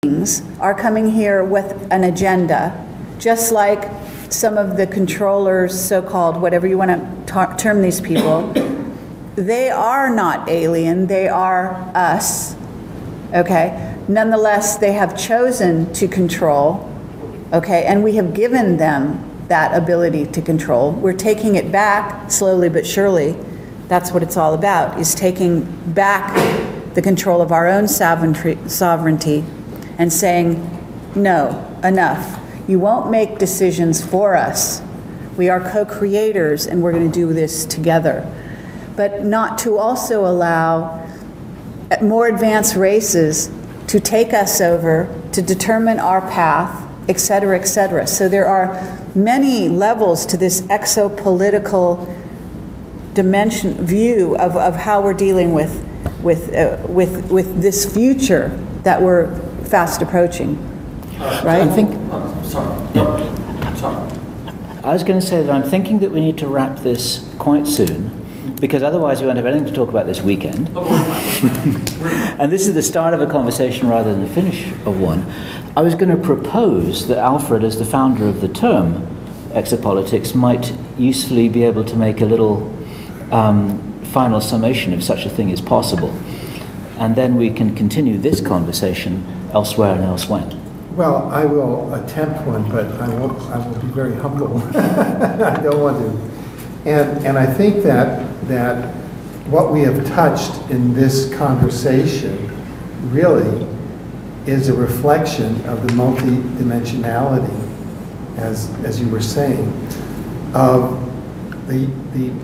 beings are coming here with an agenda, just like some of the controllers, so-called, whatever you want to term these people. They are not alien, they are us, okay? Nonetheless, they have chosen to control, okay? And we have given them that ability to control. We're taking it back slowly but surely. That's what it's all about, is taking back the control of our own sovereignty and saying, no, enough. You won't make decisions for us. We are co-creators and we're going to do this together. But not to also allow more advanced races to take us over, to determine our path, et cetera, et cetera. So there are many levels to this exopolitical dimension view of how we're dealing with this future that we're fast approaching. Right? I think. Sorry. Yeah. Sorry. I was going to say that I'm thinking that we need to wrap this quite soon, because otherwise we won't have anything to talk about this weekend. And this is the start of a conversation rather than the finish of one. I was going to propose that Alfred, as the founder of the term exopolitics, might usefully be able to make a little final summation if such a thing is possible. And then we can continue this conversation elsewhere and elsewhere. Well, I will attempt one, but I will be very humble. I don't want to. And I think that what we have touched in this conversation really is a reflection of the multidimensionality, as you were saying, of the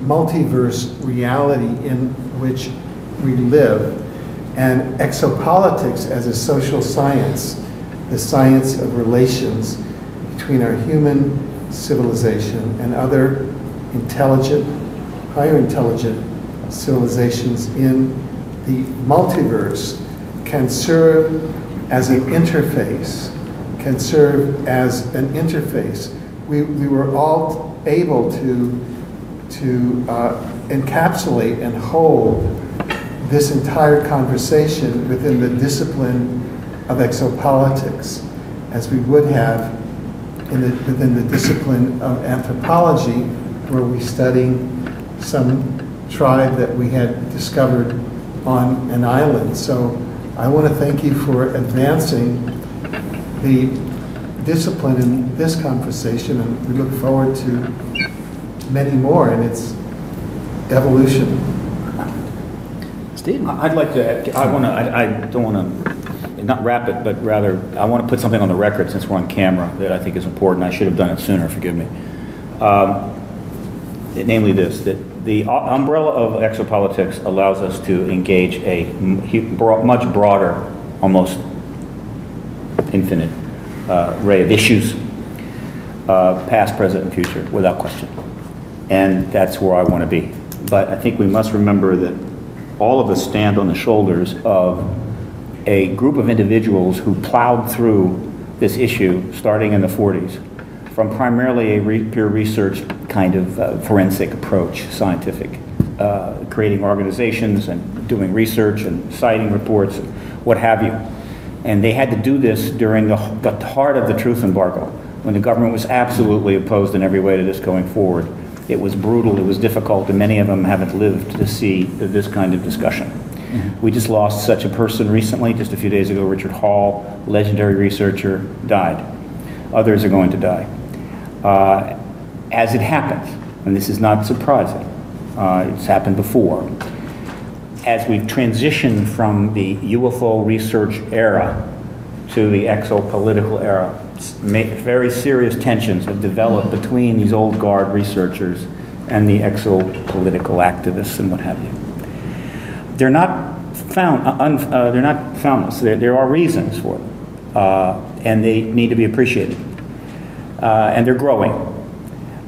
multiverse reality in which we live, and exopolitics as a social science, the science of relations between our human civilization and other intelligent, higher intelligent civilizations in the multiverse, can serve as an interface, We were all able to encapsulate and hold this entire conversation within the discipline of exopolitics, as we would have within the discipline of anthropology, where we study some tribe that we had discovered on an island. So I want to thank you for advancing the discipline in this conversation, and we look forward to many more in its evolution. Steve? I'd like to, I don't want to, not wrap it, but rather, I want to put something on the record since we're on camera that I think is important. I should have done it sooner, forgive me. Namely this, that the umbrella of exopolitics allows us to engage a much broader, almost infinite array of issues, past, present, and future, without question. And that's where I want to be. But I think we must remember that all of us stand on the shoulders of a group of individuals who plowed through this issue starting in the 40s, from primarily a peer research kind of forensic approach, scientific, creating organizations and doing research and citing reports, what have you. And they had to do this during the heart of the truth embargo, when the government was absolutely opposed in every way to this going forward. It was brutal, it was difficult, and many of them haven't lived to see this kind of discussion. Mm-hmm. We just lost such a person recently, just a few days ago. Richard Hall, legendary researcher, died. Others are going to die. As it happens, and this is not surprising, it's happened before, as we've transitioned from the UFO research era to the exopolitical era, very serious tensions have developed between these old guard researchers and the exopolitical activists and what have you. They're not they're not foundless. There are reasons for them, and they need to be appreciated. And they're growing.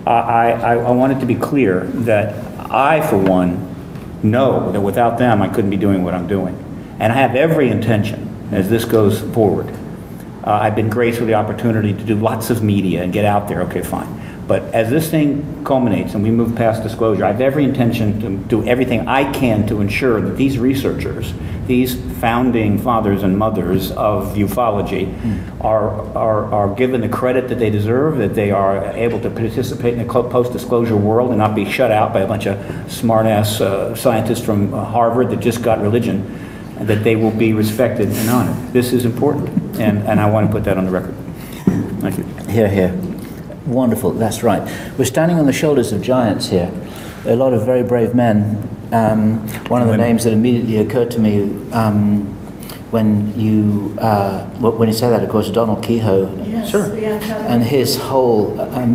I want it to be clear that I, for one, know that without them I couldn't be doing what I'm doing. And I have every intention, as this goes forward. I've been graced with the opportunity to do lots of media and get out there, okay, fine. But as this thing culminates and we move past disclosure, I have every intention to do everything I can to ensure that these researchers, these founding fathers and mothers of ufology are given the credit that they deserve, that they are able to participate in the post-disclosure world and not be shut out by a bunch of smart-ass scientists from Harvard that just got religion, and that they will be respected and honored. This is important, and I want to put that on the record. Thank you. Here, here. Wonderful, that's right. We're standing on the shoulders of giants here. A lot of very brave men. One of the names that immediately occurred to me when you say that, of course, Donald Kehoe. Yes, Sure. Yeah, And his whole, I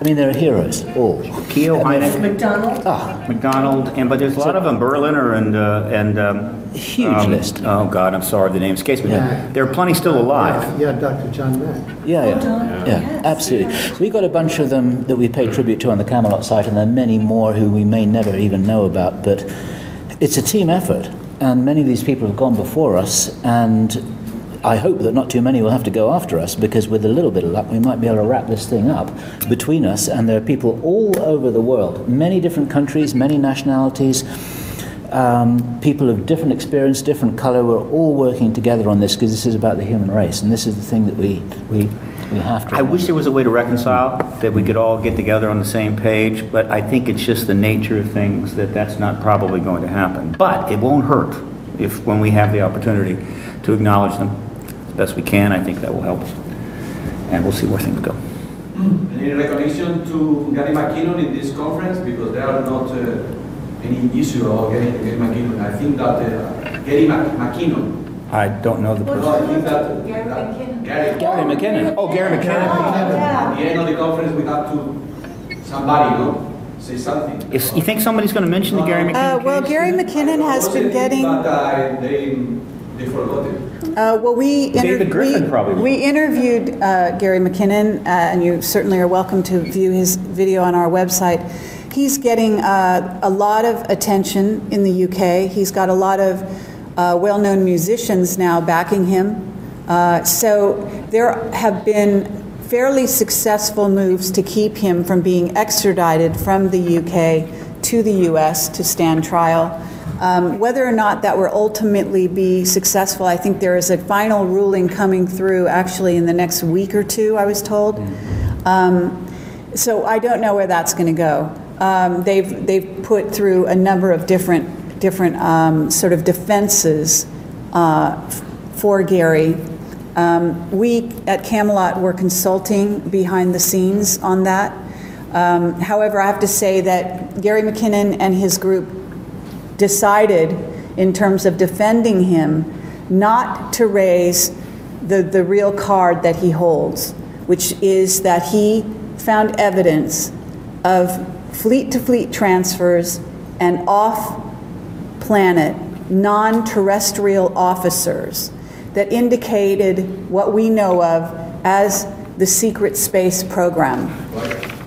mean, there are heroes, all. Kehoe, Hynek, McDonald. McDonald, but there's a lot of them, Berliner and Huge list. Oh God, I'm sorry, the name escapes me. Yeah. There are plenty still alive. Yeah, Dr. John Mack. Yeah, Yes, absolutely. yes. We got a bunch of them that we pay tribute to on the Camelot site, and there are many more who we may never even know about, but it's a team effort, and many of these people have gone before us, and I hope that not too many will have to go after us, because with a little bit of luck we might be able to wrap this thing up between us, and there are people all over the world, many different countries, many nationalities, people of different experience, different colour. We're all working together on this because this is about the human race, and this is the thing that we have to. I wish there was a way to reconcile, that we could all get together on the same page, but I think it's just the nature of things that that's not probably going to happen. But it won't hurt when we have the opportunity to acknowledge them as best we can. I think that will help us, and we'll see where things go. Any recognition to Gary McKinnon in this conference? Because there are not any issue about Gary McKinnon. I think that Gary McKinnon. I don't know the person. No, I think that Gary McKinnon. Gary McKinnon. Oh, Gary McKinnon. At the end of the conference, we have to somebody, say something. You think somebody's going to mention the Gary McKinnon Well, case? Gary McKinnon has been getting. But they forgot it. Well, David Griffin probably will. we interviewed Gary McKinnon, and you certainly are welcome to view his video on our website. He's getting a lot of attention in the UK. He's got a lot of well-known musicians now backing him. So there have been fairly successful moves to keep him from being extradited from the UK to the US to stand trial. Whether or not that will ultimately be successful, I think there is a final ruling coming through actually in the next week or two, I was told. So I don't know where that's going to go. They've put through a number of different sort of defenses for Gary. We at Camelot were consulting behind the scenes on that. However, I have to say that Gary McKinnon and his group decided, in terms of defending him, not to raise the real card that he holds, which is that he found evidence of fleet-to-fleet transfers and off-planet, non-terrestrial officers that indicated what we know of as the secret space program.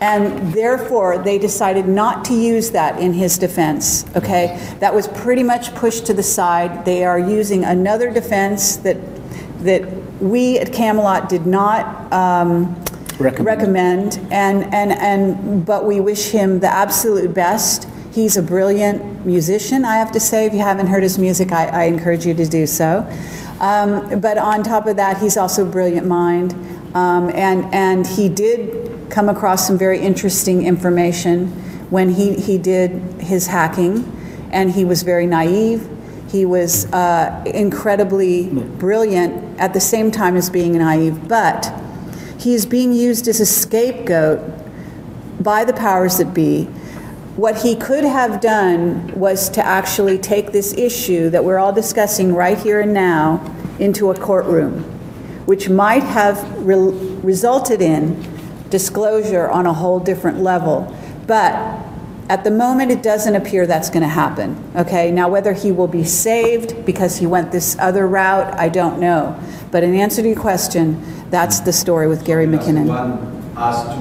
And therefore, they decided not to use that in his defense, okay? That was pretty much pushed to the side. They are using another defense that we at Camelot did not recommend, but we wish him the absolute best. He's a brilliant musician, I have to say. If you haven't heard his music, I encourage you to do so. But on top of that, he's also a brilliant mind, and he did come across some very interesting information when he did his hacking, and he was very naive. He was incredibly brilliant at the same time as being naive, but he is being used as a scapegoat by the powers that be. What he could have done was to actually take this issue that we're all discussing right here and now into a courtroom, which might have resulted in disclosure on a whole different level. But at the moment, it doesn't appear that's going to happen. Okay, now whether he will be saved because he went this other route, I don't know. But in answer to your question, that's the story with Gary McKinnon. One asked to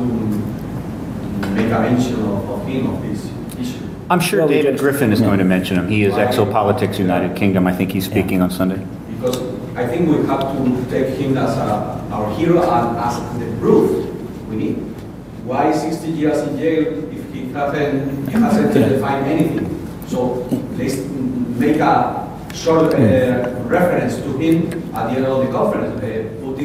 make a mention of him, of this issue. I'm sure David Griffin is going to mention him. He is Exopolitics United Kingdom. I think he's speaking on Sunday. Because I think we have to take him as our hero and as the proof we need. Why 60 years in jail if he hasn't defined anything? So let's make a short reference to him at the end of the conference.